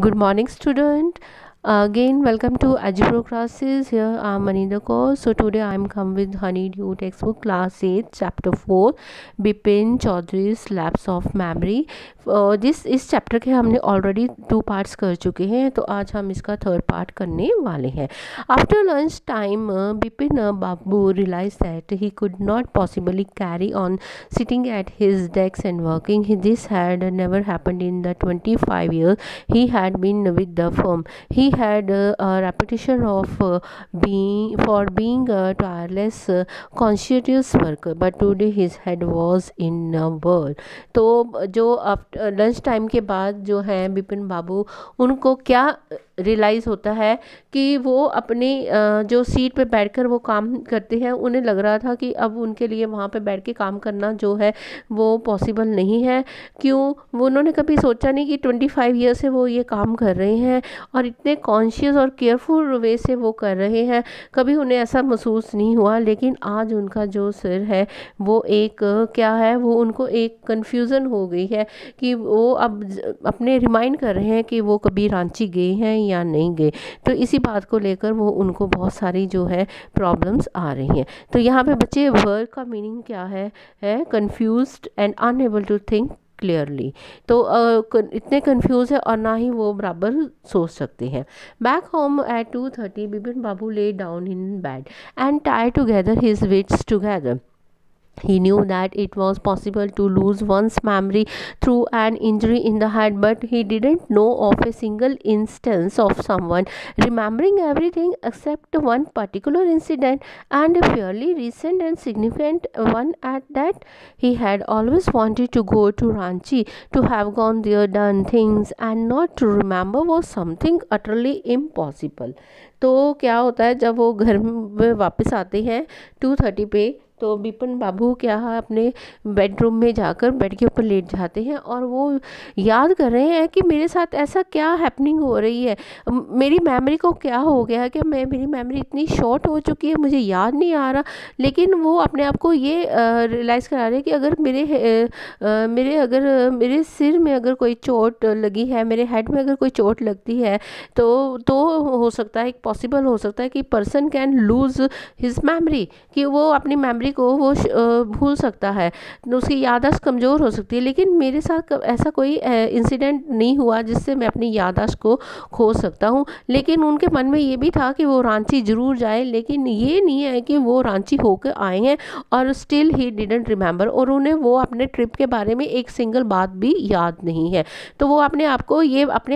Good morning, student. Again, welcome to Algebra classes. Here I am Anindya Kaur. So today I am come with Honeydew textbook class 8 chapter 4 Bipin Chaudhary's Lapse of Memory. इस chapter के हमने already 2 parts कर चुके हैं, तो आज हम इसका 3rd पार्ट करने वाले हैं. After lunch time Bipin Babu realise that he could not possibly carry on sitting at his desk and working. This had never happened in the 25 years he had been with the firm. He had a reputation of being a tireless, conscientious worker, but today his head was in a whirl. तो जो lunch time के बाद जो है बिपिन बाबू, उनको क्या realise होता है कि वो अपनी जो सीट पे बैठकर वो काम करते हैं, उन्हें लग रहा था कि अब उनके लिए वहाँ पे बैठ के काम करना जो है वो पॉसिबल नहीं है. क्यों? वो उन्होंने कभी सोचा नहीं कि 25 ईयर से वो ये काम कर रहे हैं और इतने कॉन्शियस और केयरफुल वे से वो कर रहे हैं. कभी उन्हें ऐसा महसूस नहीं हुआ, लेकिन आज उनका जो सिर है वो एक क्या है, वो उनको एक कन्फ्यूज़न हो गई है कि वो अब अपने रिमाइंड कर रहे हैं कि वो कभी रांची गए हैं या नहीं गए. तो इसी बात को लेकर वो उनको बहुत सारी जो है प्रॉब्लम्स आ रही हैं. तो यहाँ पे बच्चे वर्ड का मीनिंग क्या है confused and unable to think clearly. तो इतने कंफ्यूज है और ना ही वो बराबर सोच सकते हैं. Back home at 2:30 Bipin Babu lay down in bed and tie together his wits together. He knew that it was possible to lose one's memory through an injury in the head, but he didn't know of a single instance of someone remembering everything except one particular incident, and a fairly recent and significant one at that. He had always wanted to go to Ranchi. To have gone there, done things, and not to remember was something utterly impossible. तो क्या होता है जब वो घर में वापस आते हैं 2:30 पे, तो बिपिन बाबू क्या है अपने बेडरूम में जाकर बेड के ऊपर लेट जाते हैं और वो याद कर रहे हैं कि मेरे साथ ऐसा क्या हैपनिंग हो रही है, मेरी मेमोरी को क्या हो गया कि मेरी मेमोरी इतनी शॉर्ट हो चुकी है, मुझे याद नहीं आ रहा. लेकिन वो अपने आप को ये रियलाइज़ करा रहे हैं कि अगर मेरे सिर में अगर कोई चोट लगी है, मेरे हेड में अगर कोई चोट लगती है, तो हो सकता है, पॉसिबल हो सकता है कि person can lose his memory, कि वो अपनी मेमोरी को वो भूल सकता है, उसकी याददाश्त कमज़ोर हो सकती है. लेकिन मेरे साथ ऐसा कोई इंसिडेंट नहीं हुआ जिससे मैं अपनी याददाश्त को खो सकता हूँ. लेकिन उनके मन में ये भी था कि वो रांची ज़रूर जाए, लेकिन ये नहीं है कि वो रांची होकर आए हैं और स्टिल ही डिडंट रिमेंबर, और उन्हें वो अपने ट्रिप के बारे में एक सिंगल बात भी याद नहीं है. तो वो अपने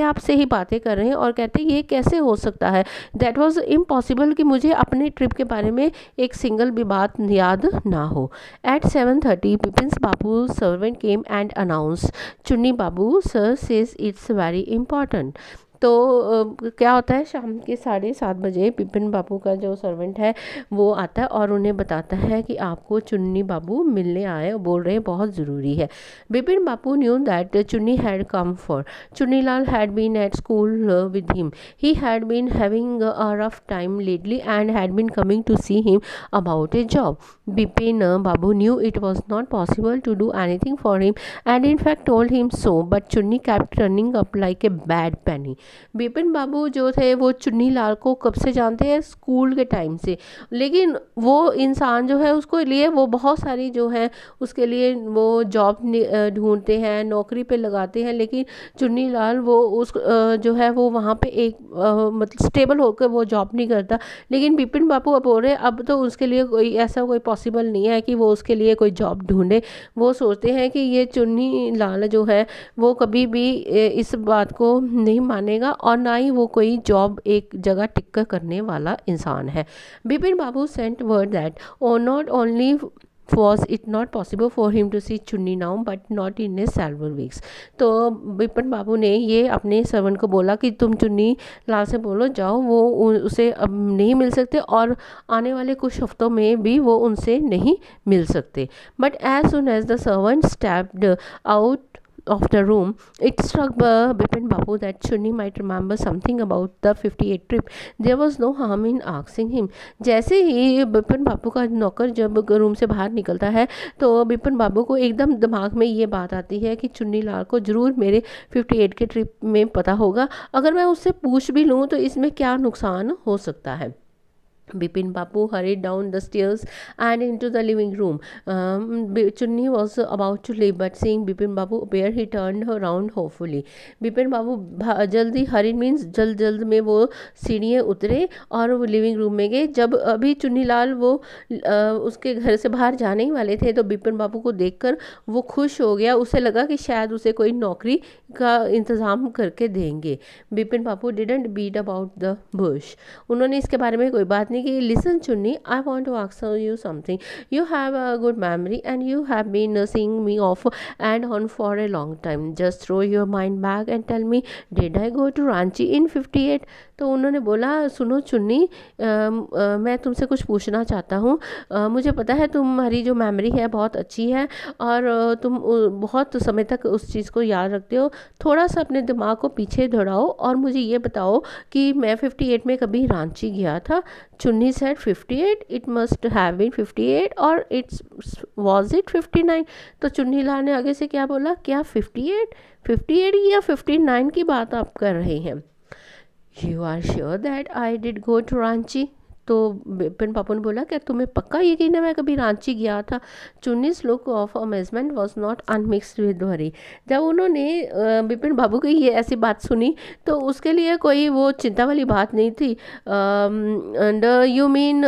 आप से ही बातें कर रहे हैं और कहते हैं ये कैसे हो सकता है, दैट वॉज इम्पॉसिबल कि मुझे अपने ट्रिप के बारे में एक सिंगल भी बात याद ना हो. At 7:30 Bipin's Babu servant came and announced, Chunni Babu sir says it's very important. तो क्या होता है, शाम के 7:30 बजे बिपिन बाबू का जो सर्वेंट है वो आता है और उन्हें बताता है कि आपको चुन्नी बाबू मिलने आए, बोल रहे हैं बहुत ज़रूरी है. Bipin Babu knew that Chunni had come for Chunni Lal had been at school with him. He had been having a rough time lately and had been coming to see him about a job. Bipin Babu knew it was not possible to do anything for him and in fact told him so, but Chunni kept turning up like a bad penny. Bipin Babu जो थे वो चुन्नी लाल को कब से जानते हैं, school के time से. लेकिन वो इंसान जो है उसको लिए वो बहुत सारी जो है उसके लिए वो जॉब ढूंढते हैं, नौकरी पे लगाते हैं, लेकिन चुन्नी लाल वो उस जो है वो वहाँ पे एक मतलब स्टेबल होकर वो जॉब नहीं करता. लेकिन बिपिन बाबू अब बोल रहे हैं अब तो उसके लिए कोई पॉसिबल नहीं है कि वो उसके लिए कोई जॉब ढूंढे. वो सोचते हैं कि ये चुन्नी लाल जो है वो कभी भी इस बात को नहीं मानेगा और ना ही वो कोई जॉब एक जगह टिक कर करने वाला इंसान है. Bipin Babu sent word that not only was it not possible for him to see Chunni now but not in a several weeks. तो बिपिन बाबू ने ये अपने सर्वेंट को बोला कि तुम चुन्नी लाल से बोलो जाओ, वो उसे अब नहीं मिल सकते और आने वाले कुछ हफ्तों में भी वो उनसे नहीं मिल सकते. But as soon as the servant stepped out of the room, it struck Bipin Babu that Chunni might remember something about the 58 trip. There was no harm in asking him. जैसे ही बिपिन बाबू का नौकर जब रूम से बाहर निकलता है तो बिपिन बाबू को एकदम दिमाग में ये बात आती है कि चुन्नी लाल को ज़रूर मेरे 58 के ट्रिप में पता होगा, अगर मैं उससे पूछ भी लूँ तो इसमें क्या नुकसान हो सकता है. Bipin Babu hurried down the stairs and into the living room. Chunni was about to leave, but seeing Bipin Babu appear, he turned around hopefully. Bipin Babu जल्दी हरी मीन्स जल्द में वो सीढ़ियाँ उतरे और वो लिविंग रूम में गए. जब अभी चुन्नी लाल वो उसके घर से बाहर जाने ही वाले थे तो बिपिन बाबू को देखकर वो खुश हो गया. उसे लगा कि शायद उसे कोई नौकरी का इंतज़ाम करके देंगे. Bipin Babu didn't beat about the bush. उन्होंने इसके बारे में कोई बात नहीं की. Listen Chunni, I want to ask you something. You have a good memory and you have been seeing me off and on for a long time. Just throw your mind back and tell me, did I go to Ranchi in 58? तो उन्होंने बोला, सुनो चुन्नी, मैं तुमसे कुछ पूछना चाहता हूँ. मुझे पता है तुम्हारी जो मेमोरी है बहुत अच्छी है और तुम बहुत समय तक उस चीज़ को याद रखते हो. थोड़ा सा अपने दिमाग को पीछे दौड़ाओ और मुझे ये बताओ कि मैं 58 में कभी रांची गया था. Chunni said 58, it must have been 58 और इट्स वॉज इट 59? तो चुन्नी लाल ने आगे से क्या बोला, क्या 58 या 59 की बात आप कर रहे हैं? You are sure that I did go to Ranchi? तो बिपिन बाबू ने बोला, क्या तुम्हें पक्का यकीन है मैं कभी रांची गया था? Chunni's look of amazement was not unmixed with worry. जब उन्होंने बिपिन बाबू की ये ऐसी बात सुनी तो उसके लिए कोई वो चिंता वाली बात नहीं थी. And you mean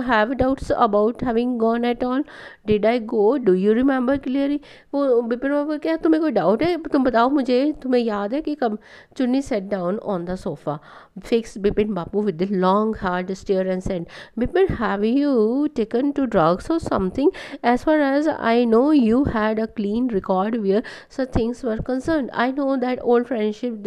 have doubts about having gone at all? Did I go? Do you remember clearly? वो बिपिन बाबू, क्या तुम्हें कोई डाउट है? तुम बताओ मुझे, तुम्हें याद है कि कब? चुन्नी set down on the sofa, fixed Bipin Babu with the long hard stare and said, Bipin, have you taken to drugs or something? As far as I know, you had a clean record where such things were concerned. I know that old friendship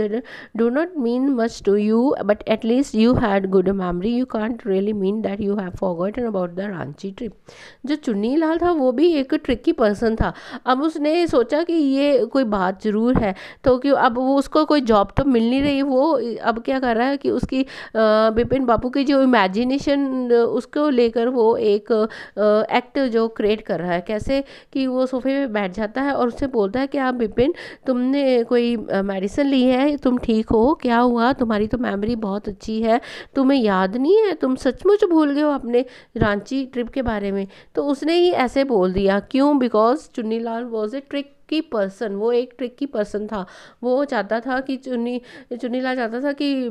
do not mean much to you, but at least you had good memory. You can't really mean that you have forgotten about the Ranchi trip. जो चुन्नी लाल था वो भी एक tricky person था. अब उसने सोचा कि ये कोई बात ज़रूर है, तो क्यों अब वो उसको कोई जॉब तो मिल नहीं रही. वो अब क्या कर रहा है कि उसकी बिपिन बाबू की जो इमेजिनेशन उसको लेकर वो एक एक्ट जो क्रिएट कर रहा है. कैसे कि वो सोफे पे बैठ जाता है और उससे बोलता है कि आप बिपिन, तुमने कोई मेडिसिन ली है, तुम ठीक हो? क्या हुआ? तुम्हारी तो मेमोरी बहुत अच्छी है, तुम्हें याद नहीं है? तुम सचमुच भूल गए हो अपने रांची ट्रिप के बारे में? तो उसने ही ऐसे बोल दिया. क्यों? Because Chunni Lal was a trick की पर्सन. वो एक ट्रिकी पर्सन था. वो चाहता था कि चुन्नी लाल चाहता था कि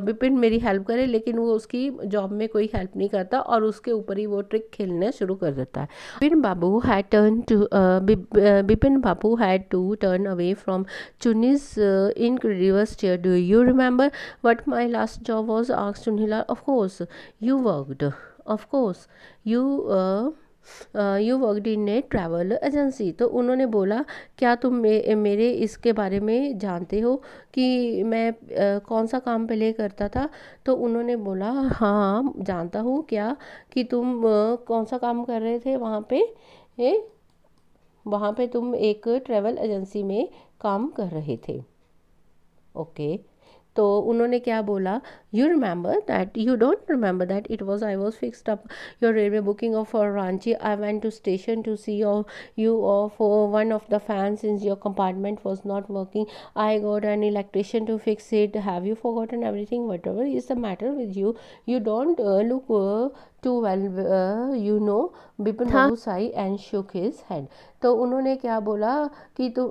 बिपिन मेरी हेल्प करे, लेकिन वो उसकी जॉब में कोई हेल्प नहीं करता और उसके ऊपर ही वो ट्रिक खेलना शुरू कर देता है. Bipin Babu had to turn away from Chunni's incredible stare. Do you remember what my last job was? Asked Chunni Lal. Of course you worked, of course you worked in a travel agency. तो उन्होंने बोला, क्या तुम मेरे इसके बारे में जानते हो कि मैं कौन सा काम पहले करता था? तो उन्होंने बोला, हाँ जानता हूँ. क्या कि तुम कौन सा काम कर रहे थे वहाँ पे? वहाँ पे तुम एक ट्रैवल एजेंसी में काम कर रहे थे. ओके. तो उन्होंने क्या बोला, you remember that? You don't remember that? It was I was fixed up your railway booking of for Ranchi. I went to station to see you of one of the fans since your compartment was not working. I got an electrician to fix it. Have you forgotten everything? Whatever is the matter with you? You don't look too well, you know. Bipin Babu Sai and shook his head. तो उन्होंने क्या बोला कि तो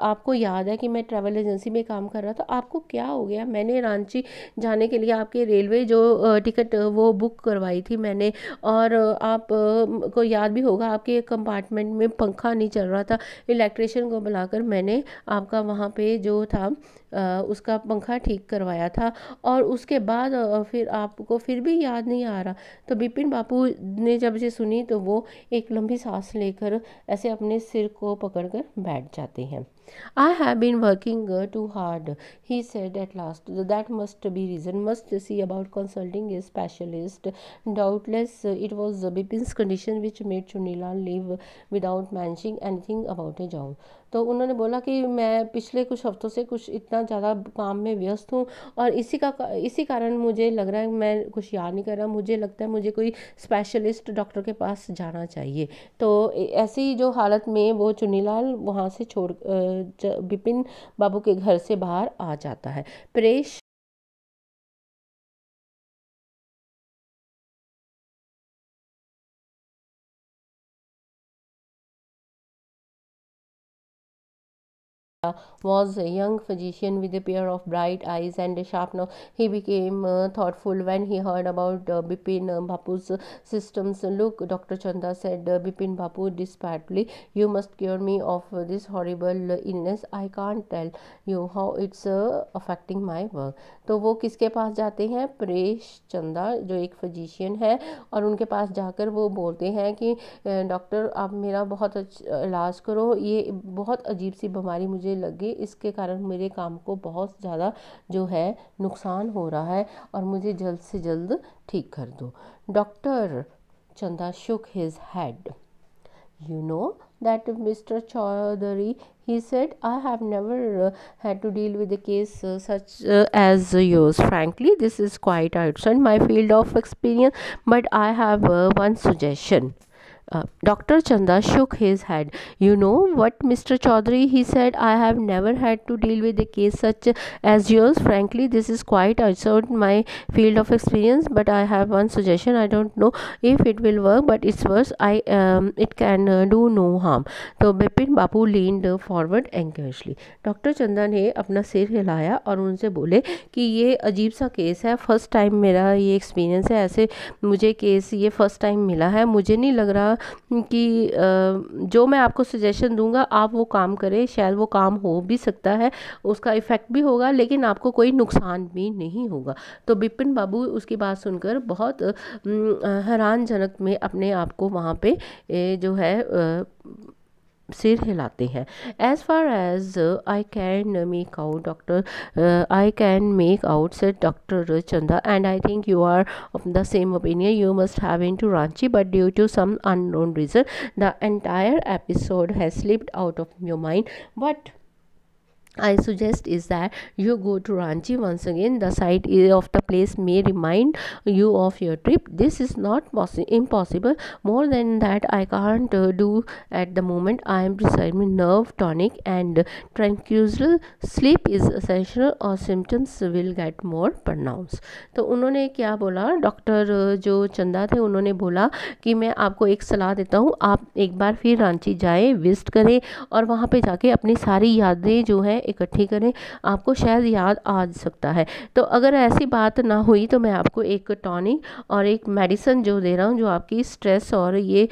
आपको याद है कि मैं ट्रैवल एजेंसी में काम कर रहा था. आपको क्या हो गया? मैंने रांची जाने के लिए आपके रेलवे जो टिकट वो बुक करवाई थी मैंने, और आप को याद भी होगा आपके कंपार्टमेंट में पंखा नहीं चल रहा था. इलेक्ट्रिशियन को बुलाकर मैंने आपका वहाँ पे जो था उसका पंखा ठीक करवाया था, और उसके बाद फिर आपको फिर भी याद नहीं आ रहा. तो बिपिन बाबू ने जब इसे सुनी तो वो एक लंबी सांस लेकर ऐसे अपने सिर को पकड़कर बैठ जाते हैं. I have been working too hard, he said at last. That must be reason. Must see about consulting a specialist. Doubtless it was Bipin's condition which made Chunilal leave without mentioning anything about a job. तो उन्होंने बोला कि मैं पिछले कुछ हफ्तों से कुछ इतना ज़्यादा काम में व्यस्त हूँ और इसी कारण मुझे लग रहा है मैं कुछ याद नहीं कर रहा, मुझे लगता है मुझे कोई स्पेशलिस्ट डॉक्टर के पास जाना चाहिए। तो ऐसी जो हालत में वो चुन्नीलाल वहाँ से बिपिन बाबू के घर से बाहर आ जाता है। Paresh was a young physician with a pair of bright eyes and a sharp nose. He became thoughtful when he heard about Bipin Bapu's systems. Look, Dr. Chanda said, Bipin Bapu dispatedly, you must cure me of this horrible illness. I can't tell you how it's affecting my work. तो वो किसके पास जाते हैं? परेश चंदा जो एक physician है, और उनके पास जाकर वो बोलते हैं कि डॉक्टर आप मेरा बहुत इलाज करो, ये बहुत अजीब सी बीमारी मुझे लग गई, इसके कारण मेरे काम को बहुत ज़्यादा जो है नुकसान हो रहा है और मुझे जल्द से जल्द ठीक कर दो। डॉक्टर चंदा shook his head. You know that Mr. Chaudhary, he said, I have never had to deal with a case such as yours. Frankly, this is quite outside my field of experience, but I have one suggestion. Dr. Chanda shook his head. You know what, Mr. Chaudhary, he said, I have never had to deal with a case such as yours. Frankly, this is quite outside my field of experience, but I have one suggestion. I don't know if it will work, but it's worse. It can do no harm. तो बिपिन बाबू leaned forward anxiously. Doctor चंदा ने अपना सिर हिलाया और उनसे बोले कि ये अजीब सा केस है, फर्स्ट टाइम मेरा ये एक्सपीरियंस है, ऐसे मुझे केस ये फर्स्ट टाइम मिला है, मुझे नहीं लग रहा कि जो मैं आपको सजेशन दूंगा आप वो काम करें, शायद वो काम हो भी सकता है, उसका इफ़ेक्ट भी होगा, लेकिन आपको कोई नुकसान भी नहीं होगा। तो बिपिन बाबू उसकी बात सुनकर बहुत हैरानजनक में अपने आप को वहाँ पे जो है सिर हिलाते हैं। As far as I can make out doctor I can make out said doctor Chanda, and I think you are of the same opinion. You must have been to Ranchi, but due to some unknown reason, the entire episode has slipped out of your mind. What I suggest is that you go to Ranchi once again. The site of the place may remind you of your trip. This is not impossible. More than that, I can't do at the moment. I am prescribing nerve tonic and tranquil. Sleep is essential or symptoms will get more pronounced. तो उन्होंने क्या बोला, doctor जो चंदा थे उन्होंने बोला कि मैं आपको एक सलाह देता हूँ, आप एक बार फिर रांची जाएं, विजिट करें और वहाँ पे जाके अपनी सारी यादें जो हैं इकट्ठी करें, आपको शायद याद आ सकता है। तो अगर ऐसी बात ना हुई तो मैं आपको एक टॉनिक और एक मेडिसिन जो दे रहा हूँ जो आपकी स्ट्रेस और ये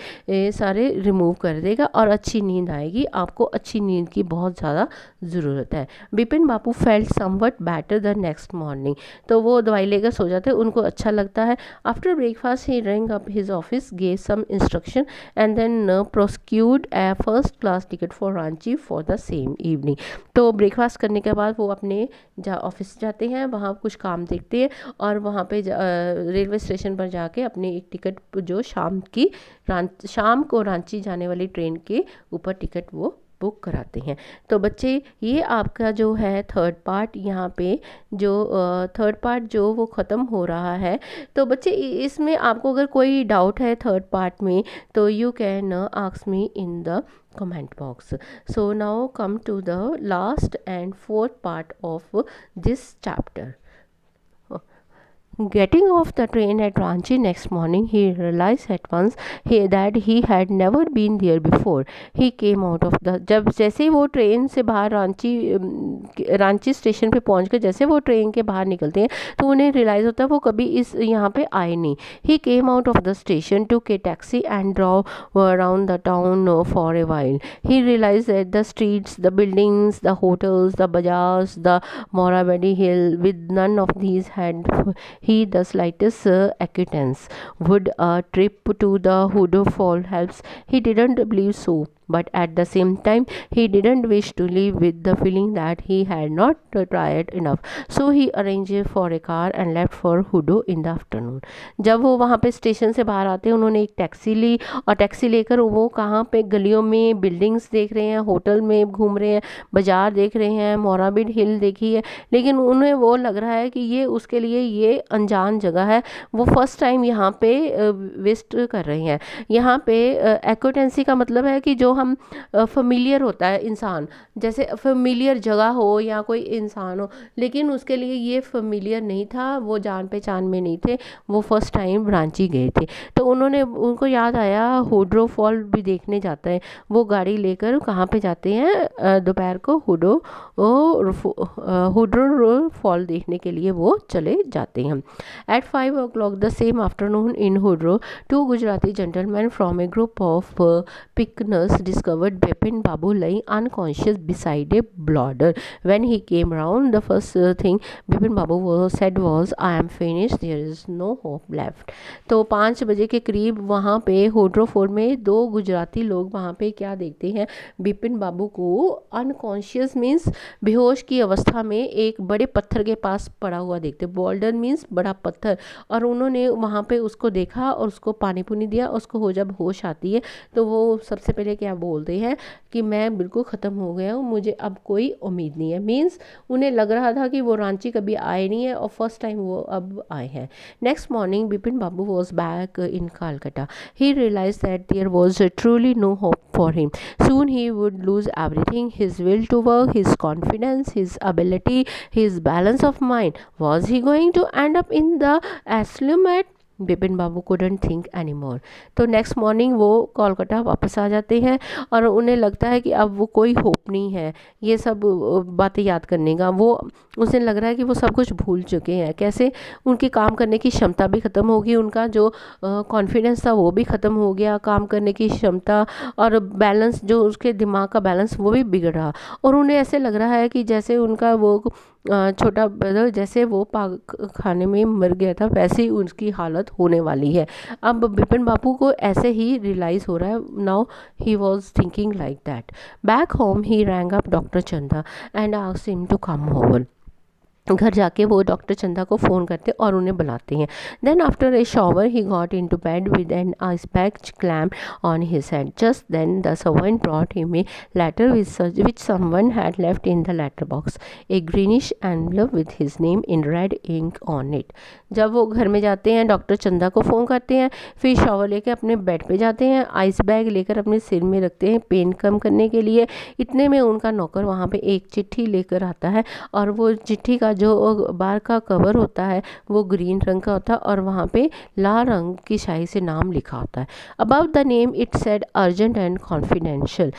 सारे रिमूव कर देगा और अच्छी नींद आएगी। आपको अच्छी नींद की बहुत ज़्यादा ज़रूरत है। Bipin Babu felt somewhat better the next morning. तो वो दवाई लेकर सो जाते हैं, उनको अच्छा लगता है। After breakfast he rang up his office, gave some instruction and then procured a first class ticket for Ranchi for the same evening. तो ब्रेकफास्ट करने के बाद वो अपने ऑफिस जाते हैं, वहाँ कुछ काम देखते हैं और वहाँ पे रेलवे स्टेशन पर जाके अपनी एक टिकट जो शाम को रांची जाने वाली ट्रेन के ऊपर टिकट वो बुक कराते हैं। तो बच्चे ये आपका जो है थर्ड पार्ट, यहाँ पे जो थर्ड पार्ट जो वो ख़त्म हो रहा है। तो बच्चे इसमें आपको अगर कोई डाउट है थर्ड पार्ट में तो you can ask me in the comment box. So now come to the last and fourth part of this chapter. Getting off the train at Ranchi next morning, he realized at once that he had never been there before. He came out of the जब जैसे ही वो train से बाहर Ranchi station पे पहुँच कर जैसे वो ट्रेन के बाहर निकलते हैं तो उन्हें रियलाइज़ होता है वो कभी यहाँ पे आए नहीं। He came out of the station, took a taxi and drove around the town for a while. He realized that the streets, the buildings, the hotels, the bazaars, the Moravedi Hill, with none of these had he the slightest acquaintance. Would a trip to the Hudo Fall helps? He didn't believe so, but at the same time he didn't wish to leave with the feeling that he had not tried enough. So he arranged for a car and left for Hudo in the afternoon. जब वो वहाँ पे station से बाहर आते हैं, उन्होंने एक टैक्सी ली और टैक्सी लेकर वो कहाँ पे गलियों में बिल्डिंग्स देख रहे हैं, होटल में घूम रहे हैं, बाजार देख रहे हैं, मोराबिड हिल देखी है, लेकिन उन्हें वो लग रहा है कि ये उसके लिए ये अनजान जगह है। वो फर्स्ट टाइम यहाँ पे विजिट कर रहे हैं। यहाँ पे एक्वेटेंसी का मतलब है कि जो हम फेमिलियर होता है इंसान, जैसे फेमिलियर जगह हो या कोई इंसान हो, लेकिन उसके लिए ये फेमिलियर नहीं था, वो जान पहचान में नहीं थे, वो फर्स्ट टाइम रांची गए थे। तो उनको याद आया हुड्रो फॉल भी देखने जाता है। वो गाड़ी लेकर कहाँ पे जाते हैं, दोपहर को हुड्रो फॉल देखने के लिए वो चले जाते हैं। At 5 o'clock the same afternoon in हुड्रो, 2 Gujarati gentlemen from a group of picnickers discovered Bipin Babu lying unconscious beside a boulder. When he came round, the first thing Bipin Babu said was, "I am finished. There is no hope left." तो 5 बजे के करीब वहाँ पे हुड्रो fall में 2 गुजराती लोग वहाँ पे क्या देखते हैं, बिपिन बाबू को अनकॉन्शियस मीन्स बेहोश की अवस्था में एक बड़े पत्थर के पास पड़ा हुआ देखते। बोल्डर मीन्स बड़ा पत्थर, और उन्होंने वहाँ पे उसको देखा और उसको पानी पुनी दिया। उसको जब होश आती है तो वो सबसे पहले क्या बोलते हैं कि मैं बिल्कुल ख़त्म हो गया हूँ, मुझे अब कोई उम्मीद नहीं है। मीन्स उन्हें लग रहा था कि वो रांची कभी आए नहीं है और फर्स्ट टाइम वो अब आए हैं। Next morning Bipin Babu was back in Calcutta. He realized that there was truly no hope for him. Soon he would lose everything: his will to work, his confidence, his ability, his balance of mind. Was he going to end up in the asylum at Bipin Babu couldn't think anymore. तो next morning वो कोलकाता वापस आ जाते हैं और उन्हें लगता है कि अब वो कोई होप नहीं है ये सब बातें याद करने का। उसे लग रहा है कि वो सब कुछ भूल चुके हैं। कैसे? उनकी काम करने की क्षमता भी ख़त्म होगी, उनका जो कॉन्फिडेंस था वो भी ख़त्म हो गया, काम करने की क्षमता और बैलेंस, जो उसके दिमाग का बैलेंस वो भी बिगड़ रहा। और उन्हें ऐसे लग रहा है कि जैसे उनका वो छोटा ब्रदर जैसे वो पाक खाने में मर गया था, वैसे ही उसकी हालत होने वाली है। अब बिपिन बाबू को ऐसे ही रियलाइज़ हो रहा है। Now he was thinking like that. Back home he rang up doctor Chanda and asked him to come over. घर जाके वो डॉक्टर चंदा को फ़ोन करते और उन्हें बुलाते हैं। Then after a shower he got into bed with an ice pack clamp on his head. Just then the servant brought him a letter which someone had left in the letter box, a greenish envelope with his name in red ink on it. जब वो घर में जाते हैं doctor चंदा को phone करते हैं, फिर शॉवर लेकर अपने बेड पे जाते हैं, आइस बैग लेकर अपने सिर में रखते हैं पेन कम करने के लिए। इतने में उनका नौकर वहाँ पे एक चिट्ठी लेकर आता है और वो चिट्ठी का जो बार का कवर होता है वो ग्रीन रंग का होता है और वहाँ पे लाल रंग की शाही से नाम लिखा होता है। Above the name it said urgent and confidential.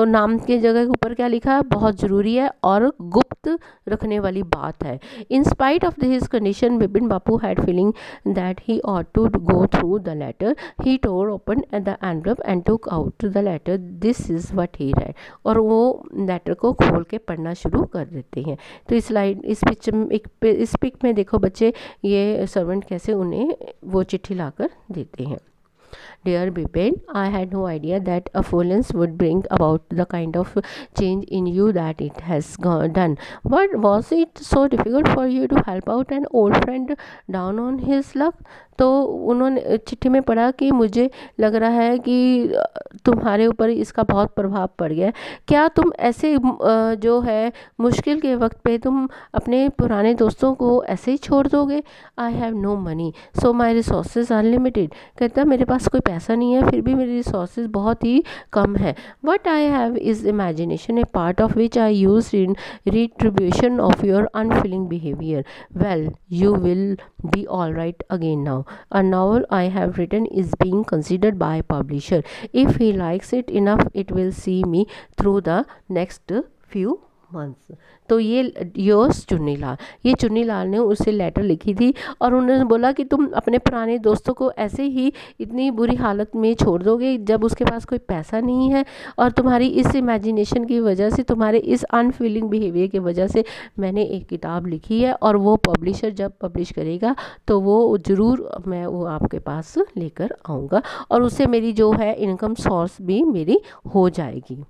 नाम के जगह के ऊपर क्या लिखा है? बहुत ज़रूरी है और गुप्त रखने वाली बात है। In spite of his condition Bipin Bapu had feeling that he ought to go through the letter. He tore open the envelope and took out the letter. This is what he read. और वो letter को खोल के पढ़ना शुरू कर देते हैं। तो इस पिक में देखो बच्चे, ये सर्वेंट कैसे उन्हें वो चिट्ठी लाकर देते हैं। Dear Bipin, I had no idea that affluence would bring about the kind of change in you that it has done. But was it so difficult for you to help out an old friend down on his luck? तो उन्होंने चिट्ठी में पढ़ा कि मुझे लग रहा है कि तुम्हारे ऊपर इसका बहुत प्रभाव पड़ गया। क्या तुम ऐसे जो है मुश्किल के वक्त पे तुम अपने पुराने दोस्तों को ऐसे ही छोड़ दोगे? I have no money so my resources are limited. कहता मेरे पास कोई पैसा नहीं है, फिर भी मेरी रिसोर्सेज बहुत ही कम है। What I have is imagination, A part of which I use in retribution of your unfailing behaviour. Well you will be all right again now. A novel I have written is being considered by a publisher. If he likes it enough, it will see me through the next few months. तो ये yours Chunnilal, ये चुन्नीलाल ने उससे letter लिखी थी और उन्होंने बोला कि तुम अपने पुराने दोस्तों को ऐसे ही इतनी बुरी हालत में छोड़ दोगे जब उसके पास कोई पैसा नहीं है, और तुम्हारी इस इमेजिनेशन की वजह से, तुम्हारे इस अनफीलिंग बिहेवियर की वजह से मैंने एक किताब लिखी है, और वो पब्लिशर जब पब्लिश करेगा तो वो ज़रूर मैं वो आपके पास लेकर आऊँगा, और उससे मेरी जो है इनकम सोर्स भी मेरी हो जाएगी।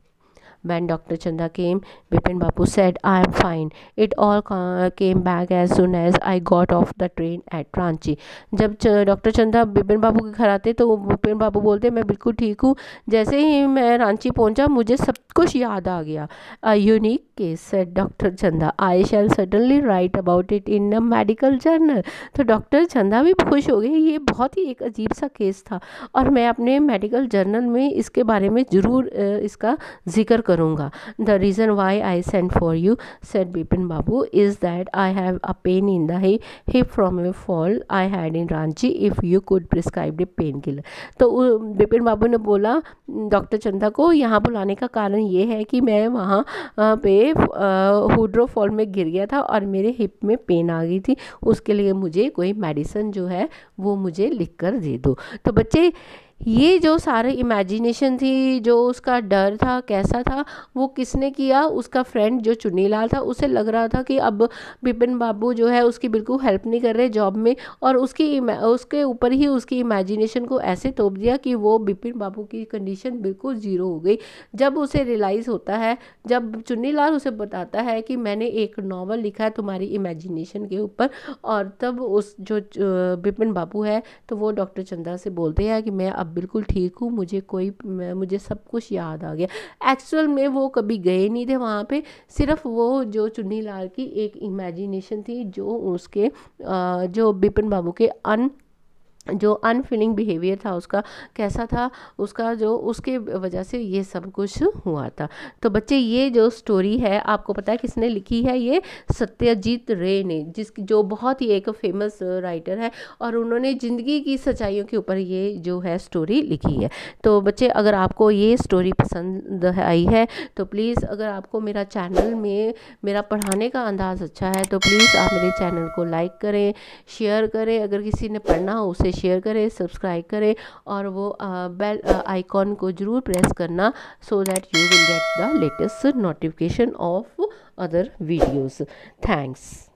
When Dr. Chanda came, Bipin Babu said, I am fine. It all came back as soon as I got off the train at Ranchi. जब डॉक्टर चंदा बिपिन बाबू के घर आते तो बिपिन बाबू बोलते मैं बिल्कुल ठीक हूँ। जैसे ही मैं रांची पहुँचा मुझे सब कुछ याद आ गया। A unique case, said doctor चंदा. I shall certainly write about it in a medical journal. तो डॉक्टर चंदा भी खुश हो गए, ये बहुत ही एक अजीब सा केस था और मैं अपने मेडिकल जर्नल में इसके बारे में ज़रूर इसका जिक्र करूँगा। The reason why I send for you, said Bipin Babu, is that I have a pain in the hip from A fall I had in Ranchi, if you could prescribe A pain killer. तो बिपिन बाबू ने बोला doctor चंदा को यहाँ बुलाने का कारण ये है कि मैं वहाँ पे हुड्रो फॉल में गिर गया था और मेरे हिप में पेन आ गई थी, उसके लिए मुझे कोई मेडिसिन जो है वो मुझे लिख कर दे दो। तो बच्चे ये जो सारे इमेजिनेशन थी, जो उसका डर था कैसा था, वो किसने किया? उसका फ्रेंड जो चुन्नीलाल था, उसे लग रहा था कि अब बिपिन बाबू जो है उसकी बिल्कुल हेल्प नहीं कर रहे जॉब में, और उसके ऊपर ही उसकी इमेजिनेशन को ऐसे तोप दिया कि वो बिपिन बाबू की कंडीशन बिल्कुल ज़ीरो हो गई। जब उसे रियलाइज़ होता है, जब चुन्नीलाल उसे बताता है कि मैंने एक नावल लिखा है तुम्हारी इमेजिनेशन के ऊपर, और तब उस जो बिपिन बाबू है तो वो डॉक्टर चंदा से बोलते हैं कि मैं अब बिल्कुल ठीक हूँ, मुझे सब कुछ याद आ गया। एक्चुअल में वो कभी गए नहीं थे वहाँ पे, सिर्फ वो जो चुन्नीलाल की एक इमेजिनेशन थी, जो उसके जो बिपिन बाबू के जो अनफीलिंग बिहेवियर था उसका कैसा था, उसका जो उसके वजह से ये सब कुछ हुआ था। तो बच्चे ये जो स्टोरी है आपको पता है किसने लिखी है? ये सत्यजीत रे ने, जो बहुत ही एक फेमस राइटर है, और उन्होंने ज़िंदगी की सच्चाइयों के ऊपर ये जो है स्टोरी लिखी है। तो बच्चे अगर आपको ये स्टोरी पसंद आई है तो प्लीज़, अगर आपको मेरा चैनल में मेरा पढ़ाने का अंदाज़ अच्छा है तो प्लीज़ आप मेरे चैनल को लाइक करें, शेयर करें, अगर किसी ने पढ़ना हो उसे शेयर करें, सब्सक्राइब करें, और वो बेल आइकॉन को ज़रूर प्रेस करना, so that you will get the latest notification of other videos. Thanks.